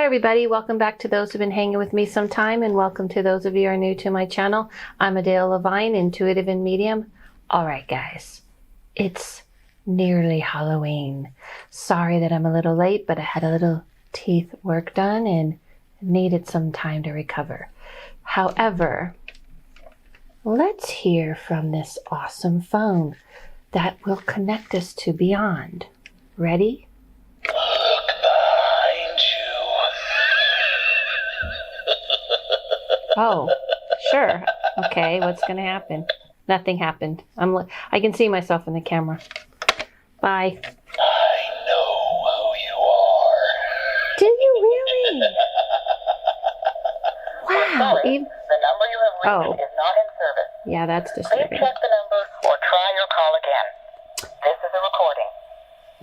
Hi everybody, welcome back to those who've been hanging with me some time, and welcome to those of you who are new to my channel. I'm Adele Levine, intuitive and medium. Alright guys, it's nearly Halloween. Sorry that I'm a little late, but I had a little teeth work done and needed some time to recover. However, let's hear from this awesome phone that will connect us to beyond. Ready? Look behind you. Oh, sure. Okay, what's going to happen? Nothing happened. I can see myself in the camera. Bye. I know who you are. Do you really? Wow. Sorry, the number you have reached is not in service. Yeah, that's Please disturbing. check the number or try your call again. This is a recording.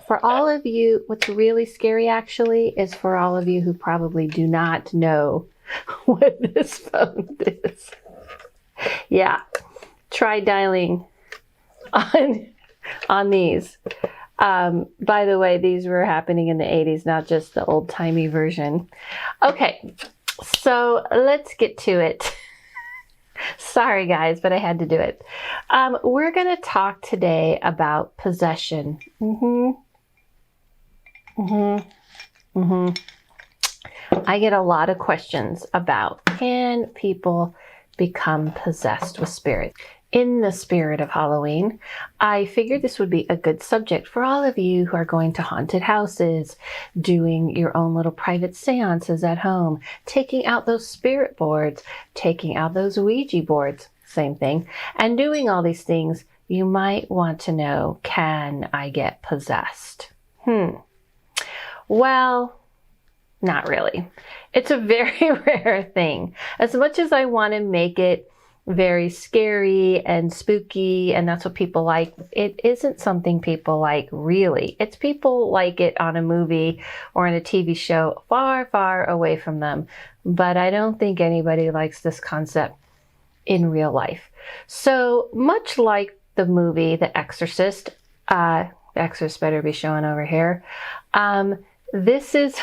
For all of you, what's really scary actually is for all of you who probably do not know what this phone is. Yeah, try dialing on these. By the way, these were happening in the 80s, not just the old-timey version. Okay, so let's get to it. Sorry guys, but I had to do it. We're going to talk today about possession. I get a lot of questions about, can people become possessed with spirit? In the spirit of Halloween, I figured this would be a good subject for all of you who are going to haunted houses, doing your own little private seances at home, taking out those spirit boards, taking out those Ouija boards, same thing, and doing all these things. You might want to know, can I get possessed? Well, not really. It's a very rare thing. As much as I want to make it very scary and spooky, and that's what people like, it isn't something people like really. It's people like it on a movie or in a TV show far, far away from them. But I don't think anybody likes this concept in real life. So much like the movie The Exorcist, The Exorcist better be showing over here. This is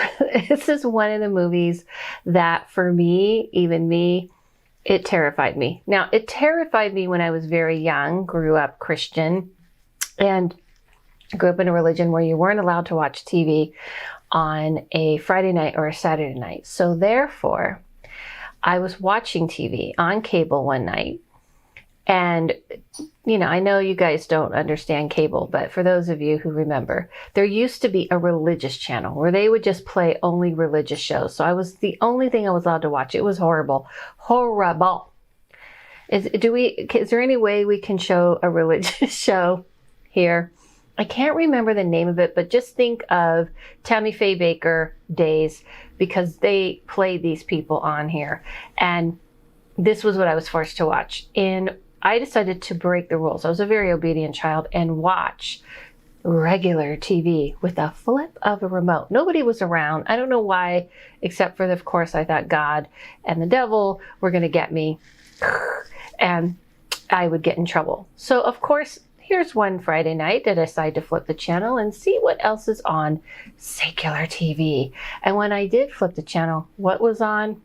one of the movies that for me, even me, it terrified me. Now, it terrified me when I was very young, grew up Christian, and grew up in a religion where you weren't allowed to watch TV on a Friday night or a Saturday night. So therefore, I was watching TV on cable one night. And, you know, I know you guys don't understand cable, but for those of you who remember, there used to be a religious channel where they would just play only religious shows. So I was the only thing I was allowed to watch. It was horrible. Horrible. Is there any way we can show a religious show here? I can't remember the name of it, but just think of Tammy Faye Baker days, because they played these people on here. And this was what I was forced to watch. I decided to break the rules. I was a very obedient child and watch regular TV with a flip of a remote. Nobody was around. I don't know why, except for, of course, I thought God and the devil were going to get me and I would get in trouble. So, of course, here's one Friday night I decided to flip the channel and see what else is on secular TV. And when I did flip the channel, what was on?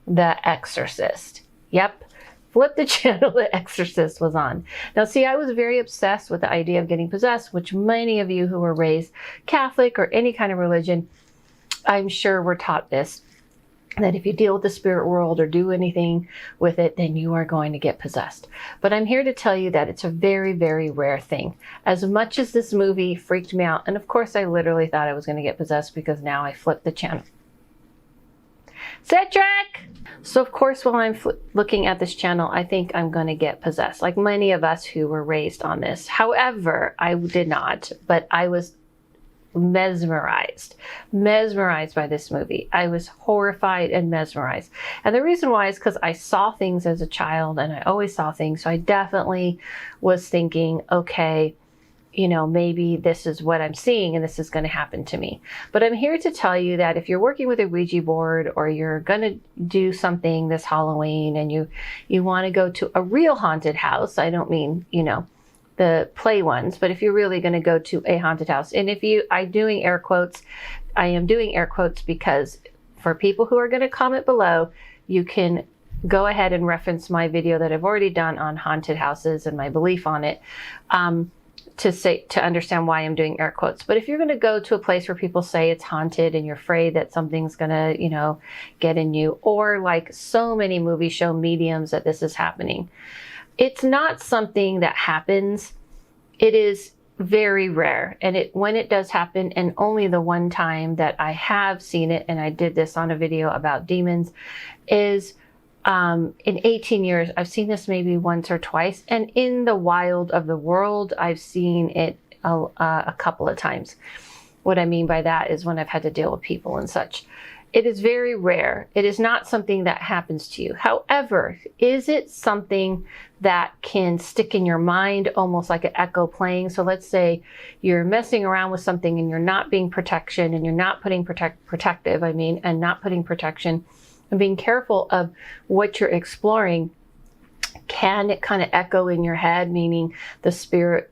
The Exorcist. Yep. Flip the channel, The Exorcist was on. Now, see, I was very obsessed with the idea of getting possessed, which many of you who were raised Catholic or any kind of religion, I'm sure were taught this, that if you deal with the spirit world or do anything with it, then you are going to get possessed. But I'm here to tell you that it's a very, very rare thing. As much as this movie freaked me out, and of course I literally thought I was going to get possessed because now I flipped the channel. Citric! So of course, while I'm looking at this channel, I think I'm going to get possessed, like many of us who were raised on this. However, I did not, but I was mesmerized by this movie. I was horrified and mesmerized. And the reason why is because I saw things as a child, and I always saw things. So I definitely was thinking, okay, you know, maybe this is what I'm seeing and this is going to happen to me. But I'm here to tell you that if you're working with a Ouija board, or you're going to do something this Halloween and you want to go to a real haunted house, I don't mean, you know, the play ones, but if you're really going to go to a haunted house, and I am doing air quotes because for people who are going to comment below, you can go ahead and reference my video that I've already done on haunted houses and my belief on it, to understand why I'm doing air quotes. But if you're going to go to a place where people say it's haunted and you're afraid that something's going to, get in you, or like so many movies show mediums that this is happening, it's not something that happens. It is very rare. And when it does happen, and only the one time that I have seen it, and I did this on a video about demons, is in 18 years, I've seen this maybe once or twice. And in the wild of the world, I've seen it a couple of times. What I mean by that is when I've had to deal with people and such. It is very rare. It is not something that happens to you. However, is it something that can stick in your mind, almost like an echo playing? So let's say you're messing around with something and you're not being protection, and you're not putting and not putting protection, and being careful of what you're exploring. Can it kind of echo in your head, meaning the spirit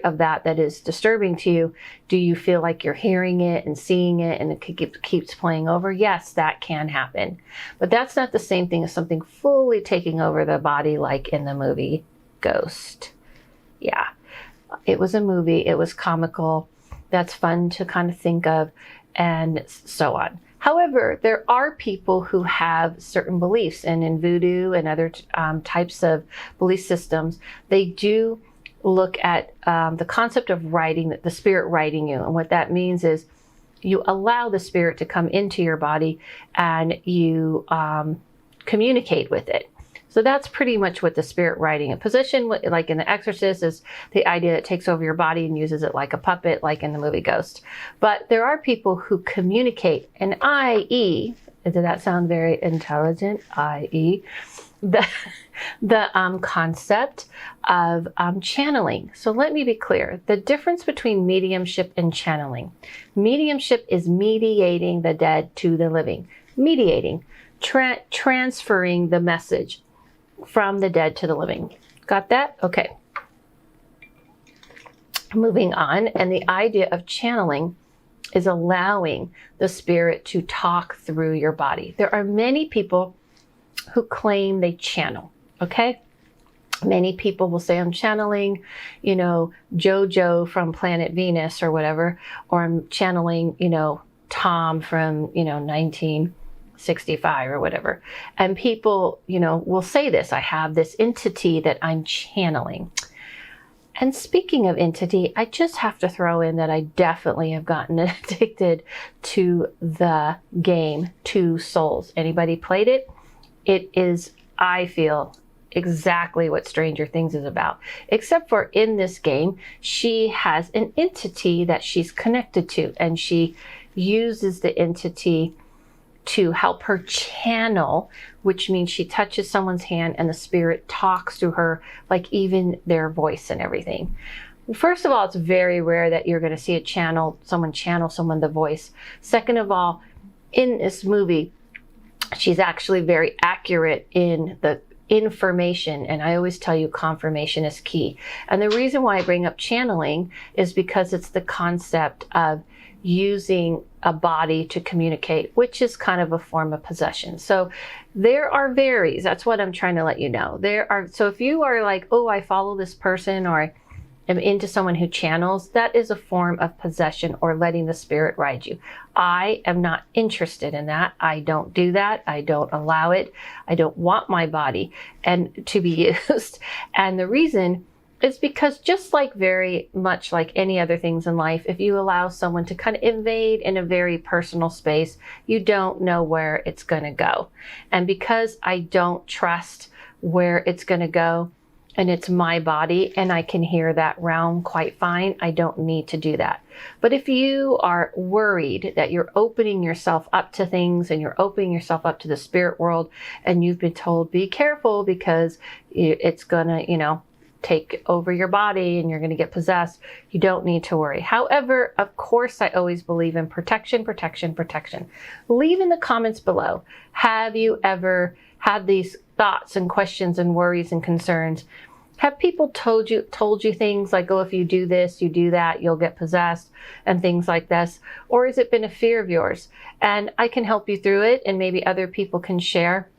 of that is disturbing to you? Do you feel like you're hearing it and seeing it, and it keeps playing over? Yes, that can happen. But that's not the same thing as something fully taking over the body, like in the movie Ghost. Yeah, it was a movie. It was comical. That's fun to kind of think of, and so on. However, there are people who have certain beliefs, and in voodoo and other types of belief systems, they do look at the concept of writing, the spirit writing you. And what that means is you allow the spirit to come into your body, and you communicate with it. So that's pretty much what the spirit writing. A position, like in The Exorcist, is the idea that it takes over your body and uses it like a puppet, like in the movie Ghost. But there are people who communicate, and i.e., did that sound very intelligent? I.e., the concept of channeling. So let me be clear. The difference between mediumship and channeling. Mediumship is mediating the dead to the living. Mediating, transferring the message from the dead to the living. Got that? Okay. Moving on. And the idea of channeling is allowing the spirit to talk through your body. There are many people who claim they channel. Okay. Many people will say, I'm channeling, JoJo from Planet Venus or whatever, or I'm channeling, Tom from, 1965 or whatever. And people, will say this, I have this entity that I'm channeling. And speaking of entity, I just have to throw in that I definitely have gotten addicted to the game Two Souls. Anybody played it? It is, I feel, exactly what Stranger Things is about. Except for in this game, she has an entity that she's connected to, and she uses the entity to help her channel, which means she touches someone's hand and the spirit talks to her, like even their voice and everything. First of all, it's very rare that you're going to see someone channel the voice. Second of all, in this movie, she's actually very accurate in the information. And I always tell you, confirmation is key. And the reason why I bring up channeling is because it's the concept of using a body to communicate, which is kind of a form of possession. So there are varies. That's what I'm trying to let you know. So if you are like, oh, I follow this person, or I am into someone who channels, that is a form of possession or letting the spirit ride you. I am not interested in that. I don't do that. I don't allow it. I don't want my body and to be used. And the reason is because, just like very much like any other things in life, if you allow someone to kind of invade in a very personal space, you don't know where it's going to go. And because I don't trust where it's going to go, and it's my body, and I can hear that realm quite fine, I don't need to do that. But if you are worried that you're opening yourself up to things, and you're opening yourself up to the spirit world, and you've been told, be careful because it's gonna, take over your body and you're going to get possessed, you don't need to worry. However, of course, I always believe in protection, protection, protection. Leave in the comments below, have you ever had these thoughts and questions and worries and concerns? Have people told you things like, oh, if you do this, you do that, you'll get possessed and things like this? Or has it been a fear of yours? And I can help you through it, and maybe other people can share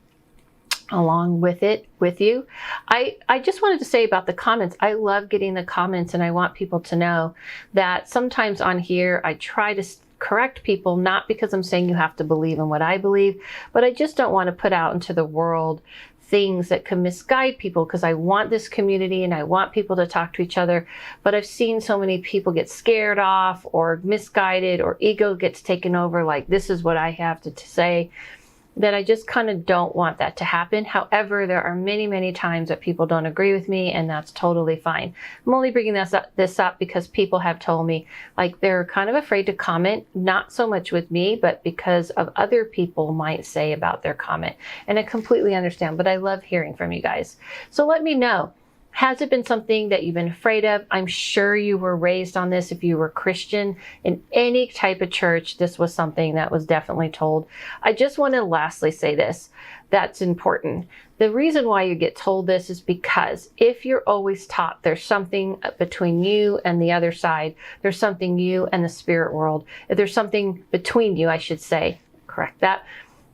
along with it with you. I just wanted to say about the comments. I love getting the comments, and I want people to know that sometimes on here I try to correct people, not because I'm saying you have to believe in what I believe, but I just don't want to put out into the world things that can misguide people, because I want this community and I want people to talk to each other. But I've seen so many people get scared off or misguided, or ego gets taken over, like this is what I have to say, that I just kind of don't want that to happen. However, there are many, many times that people don't agree with me, and that's totally fine. I'm only bringing this up because people have told me, like, they're kind of afraid to comment, not so much with me, but because of other people might say about their comment. And I completely understand, but I love hearing from you guys. So let me know. Has it been something that you've been afraid of? I'm sure you were raised on this. If you were Christian in any type of church, this was something that was definitely told. I just want to lastly say this. That's important. The reason why you get told this is because if you're always taught there's something between you and the other side, there's something you and the spirit world, if there's something between you, I should say, correct that,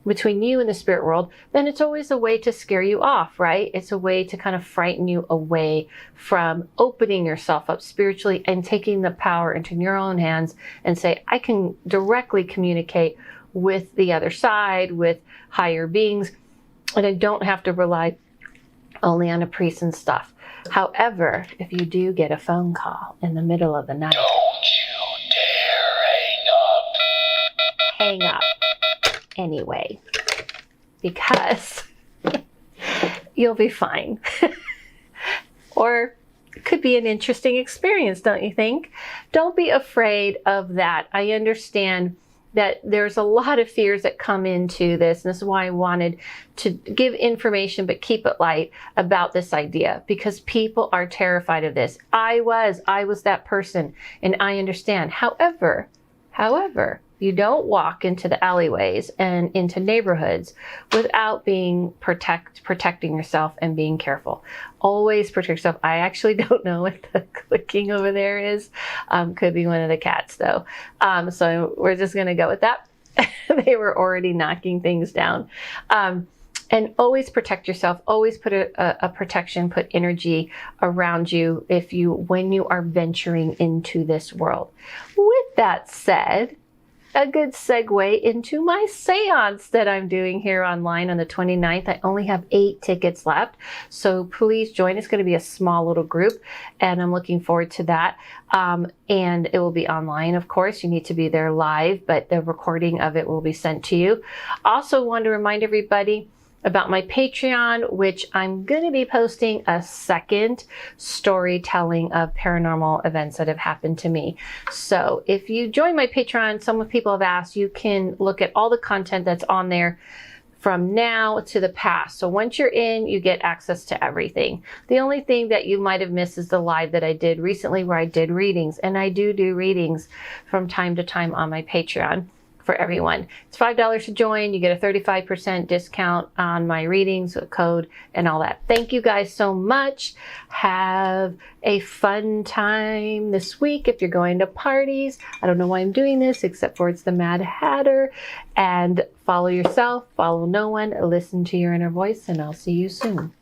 between you and the spirit world, then it's always a way to scare you off, right? It's a way to kind of frighten you away from opening yourself up spiritually and taking the power into your own hands and say, I can directly communicate with the other side, with higher beings, and I don't have to rely only on a priest and stuff. However, if you do get a phone call in the middle of the night, Don't you dare hang up. hang up anyway, because you'll be fine. Or it could be an interesting experience, don't you think? Don't be afraid of that. I understand that there's a lot of fears that come into this, and this is why I wanted to give information but keep it light about this idea, because people are terrified of this. I was that person, and I understand. However, you don't walk into the alleyways and into neighborhoods without being protecting yourself and being careful. Always protect yourself. I actually don't know what the clicking over there is. Could be one of the cats though. So we're just going to go with that. They were already knocking things down. And always protect yourself. Always put a protection, put energy around you when you are venturing into this world. With that said, a good segue into my seance that I'm doing here online on the 29th. I only have 8 tickets left, so please join. It's going to be a small little group, and I'm looking forward to that. And it will be online, of course. You need to be there live, but the recording of it will be sent to you. Also want to remind everybody about my Patreon, which I'm going to be posting a second storytelling of paranormal events that have happened to me. So if you join my Patreon, some people have asked, you can look at all the content that's on there from now to the past. So once you're in, you get access to everything. The only thing that you might have missed is the live that I did recently where I did readings, and I do readings from time to time on my Patreon for everyone. It's $5 to join. You get a 35% discount on my readings, a code, and all that. Thank you guys so much. Have a fun time this week if you're going to parties. I don't know why I'm doing this except for it's the Mad Hatter. And follow yourself, follow no one, listen to your inner voice, and I'll see you soon.